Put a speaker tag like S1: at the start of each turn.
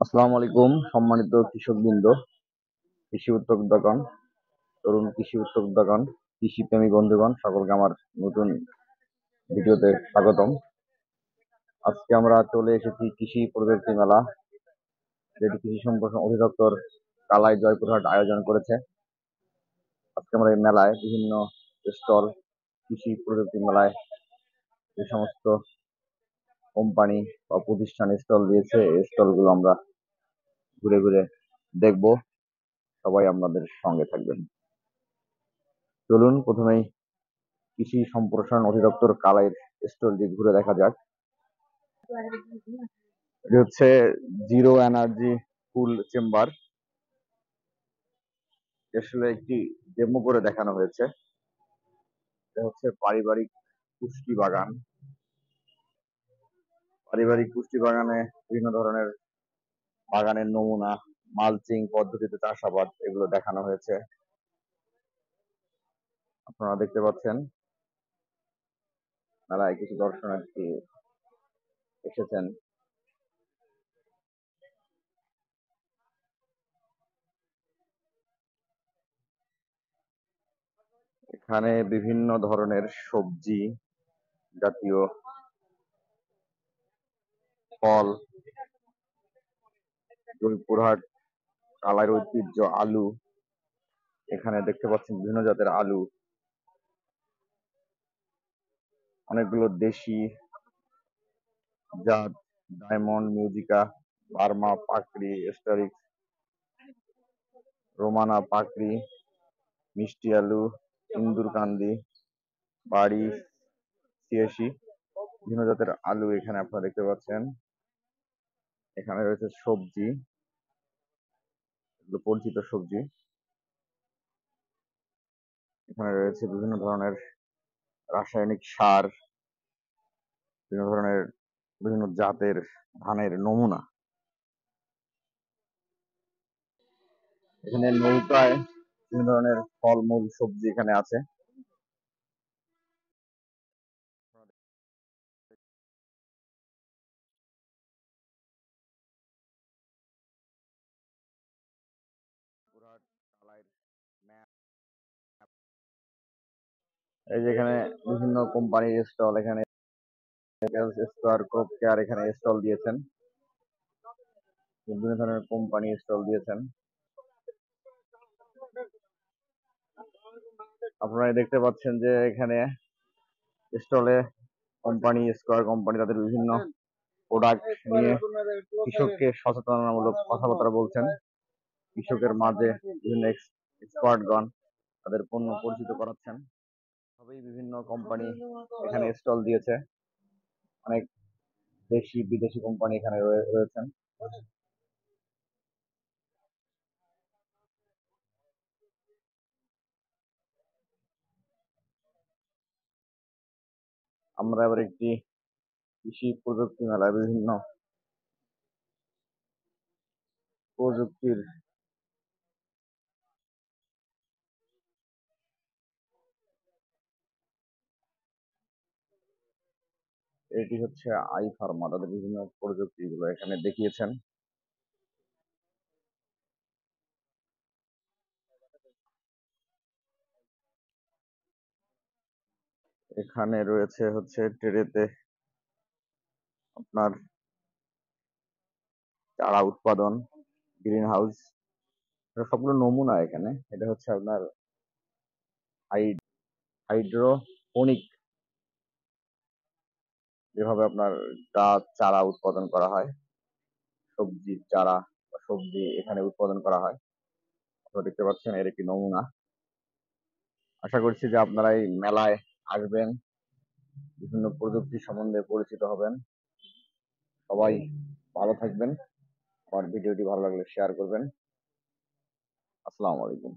S1: আসসালামু আলাইকুম সম্মানিত কৃষকবৃন্দ, কৃষি উদ্যোক্তাগণ, তরুণ কৃষি উদ্যোক্তাগণ, কৃষি প্রেমী বন্ধুগণ, সকলকে আমার নতুন ভিডিওতে স্বাগতম। আজকে আমরা চলে এসেছি কৃষি প্রযুক্তি মেলা, যেটি কৃষি সম্প্রসারণ অধিদপ্তর কালাই জয়পুরহাট আয়োজন করেছে। আজকে আমরা এই মেলায় বিভিন্ন স্টল, কৃষি প্রযুক্তি মেলায় যে সমস্ত কোম্পানি বা প্রতিষ্ঠান স্টল দিয়েছে, এই স্টলগুলো আমরা ঘুরে ঘুরে দেখব। সবাই আপনাদের সঙ্গে থাকবেন। চলুন প্রথমেই কৃষি সম্প্রসারণ অধিদপ্তর কালাইয়ের স্টলটি ঘুরে দেখা যাক। এটি হচ্ছে জিরো এনার্জি ফুল চেম্বার। আসলে একটি ডেমো করে দেখানো হয়েছে। এটা হচ্ছে পারিবারিক পুষ্টি বাগান। পারিবারিক পুষ্টি বাগানে বিভিন্ন ধরনের বাগানের নমুনা, মালচিং পদ্ধতিতে চাষাবাদ, এগুলো দেখানো হয়েছে। আপনারা দেখতে পাচ্ছেন মেলায় কিছু দর্শনার্থী এসেছেন। এখানে বিভিন্ন ধরনের সবজি জাতীয় ফল, জয়পুরহাট কালার ঐতিহ্য আলু, এখানে দেখতে পাচ্ছেন বিভিন্ন জাতের আলু, অনেকগুলো দেশি জাত, ডায়মন্ড, মিউজিকা, বার্মা পাকড়ি, স্টারিক্স, রোমানা পাকড়ি, মিষ্টি আলু, ইন্দুরকান্দি, বাড়ি, সিয়াশি, বিভিন্ন জাতের আলু এখানে আপনারা দেখতে পাচ্ছেন। এখানে রয়েছে সবজি, এগুলো পরিচিত সবজি। এখানে রয়েছে বিভিন্ন ধরনের রাসায়নিক সার, বিভিন্ন ধরনের বিভিন্ন জাতের ধানের নমুনা। এখানে নৌকায় বিভিন্ন ধরনের ফলমূল সবজি এখানে আছে। এই যে এখানে বিভিন্ন কোম্পানির স্টল, এখানে স্কয়ার, ক্রপ কেয়ার এখানে স্টল দিয়েছেন, বিভিন্ন ধরনের কোম্পানি স্টল দিয়েছেন। আপনারা দেখতে পাচ্ছেন যে এখানে স্টলে কোম্পানি, স্কয়ার কোম্পানি তাদের বিভিন্ন প্রোডাক্ট নিয়ে কৃষককে সচেতনতামূলক কথাবার্তা বলছেন। কৃষকের মাঝে বিভিন্ন এক্সপার্টগণ তাদের পণ্য পরিচিত করাচ্ছেন। সবই বিভিন্ন কোম্পানি এখানে স্টল দিয়েছে। অনেক দেশি বিদেশি কোম্পানি এখানে রয়েছেন। আমরা এবার একটি কৃষি প্রযুক্তি মেলায় বিভিন্ন প্রযুক্তির এটি হচ্ছে আই ফার্মা, তাদের বিভিন্ন প্রযুক্তিগুলো এখানে দেখিয়েছেন। এখানে রয়েছে হচ্ছে ট্রেতে আপনার চারা উৎপাদন, গ্রিন হাউস, সবগুলো নমুনা এখানে। এটা হচ্ছে আপনার হাইড্রোপনিক, যেভাবে আপনার গাছ চারা উৎপাদন করা হয়, সবজির চারা বা সবজি এখানে উৎপাদন করা হয়। আপনারা দেখতে পাচ্ছেন এর একটি নমুনা। আশা করছি যে আপনারা এই মেলায় আসবেন, বিভিন্ন প্রযুক্তি সম্বন্ধে পরিচিত হবেন। সবাই ভালো থাকবেন। আমার ভিডিওটি ভালো লাগলে শেয়ার করবেন। আসসালামু আলাইকুম।